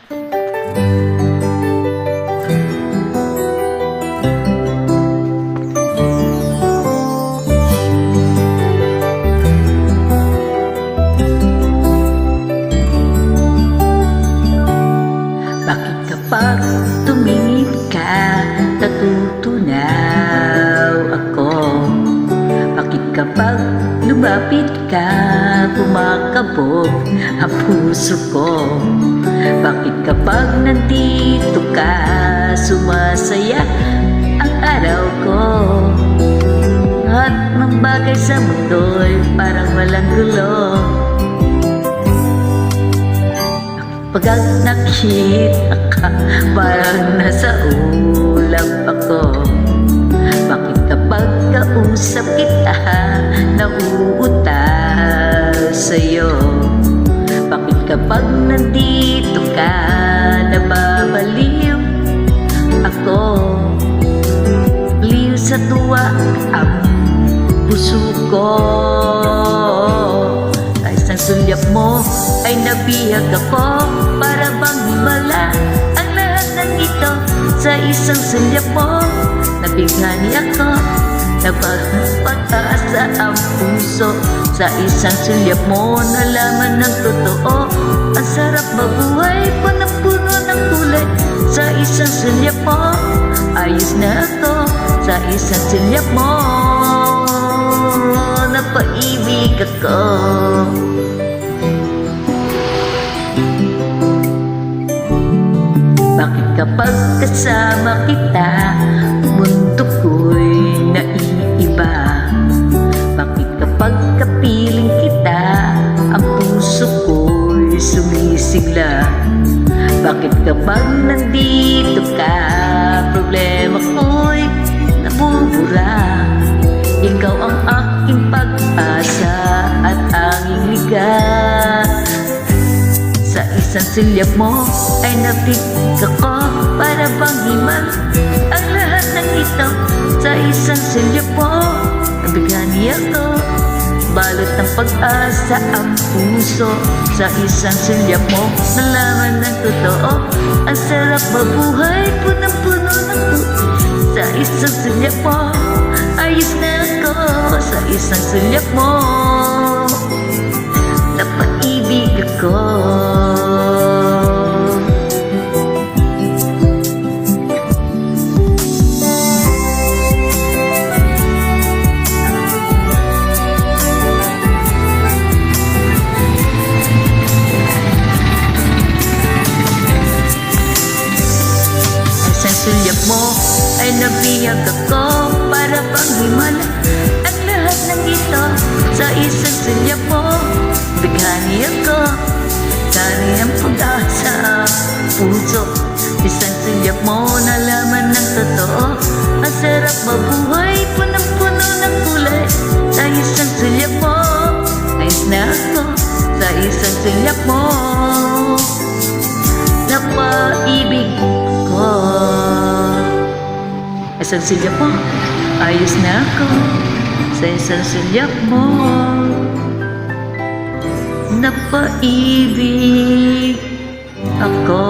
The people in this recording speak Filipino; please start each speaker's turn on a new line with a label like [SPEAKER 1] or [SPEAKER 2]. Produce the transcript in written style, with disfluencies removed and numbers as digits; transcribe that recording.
[SPEAKER 1] Bakit kapag tumingin ka, natutunaw ako? Bakit kapag lumapit ka, kumakabog ang puso ko? Bakit kapag nandito ka, sumasaya ang araw ko? At ng bagay sa mundo'y parang walang gulo. Pag nakita ka, parang nasa ulap ako. Bakit kapag kausap kita, nauutal sa'yo? Bakit kapag nandito ka, nababaliw ako? Baliw sa tuwa ang puso ko. Sa isang sulyap mo ay nabihag ako, para bang himala ang lahat ng ito. Sa isang sulyap mo, nabighani ako, napagpag-asa ang puso. Sa isang sulyap mo, nalaman ng totoo. Ang sarap mabuhay, punong-puno ng kulay. Sa isang sulyap mo, ayos na ako. Sa isang sulyap mo, napaibig ako. Bakit kapag kasama kita, mundo ko'y naiiba? Bakit kapag kapiling kita, ang puso ko'y sumisigla? Bakit kapag nandito ka, problema ko'y nabubura? Ikaw ang aking pag-asa at aking liga. Sa isang sulyap mo ay napig ako, para bang himal ang lahat ng ito. Sa isang sulyap mo, nabighani ako, balot ng pag-asa ang puso. Sa isang sulyap mo, nalaman ng totoo. Ang sarap mabuhay, punong-puno ng puso. Sa isang sulyap mo, ayos na ako. Sa isang sulyap mo, napaibig ako. Sulyap mo ay nabihag ako, para bang himala ang lahat ng ito. Sa isang sulyap mo, bighani ako, dali ang pag-asa puso. Isang sulyap mo, nalaman ng totoo. Ang sarap mabuhay, punong-puno ng kulay. Sa isang sulyap mo, ayos na ako. Sa isang sulyap mo, napaibig ko. Isang sulyap mo, ayos na ako. Sa isang sulyap mo, napaibig ako.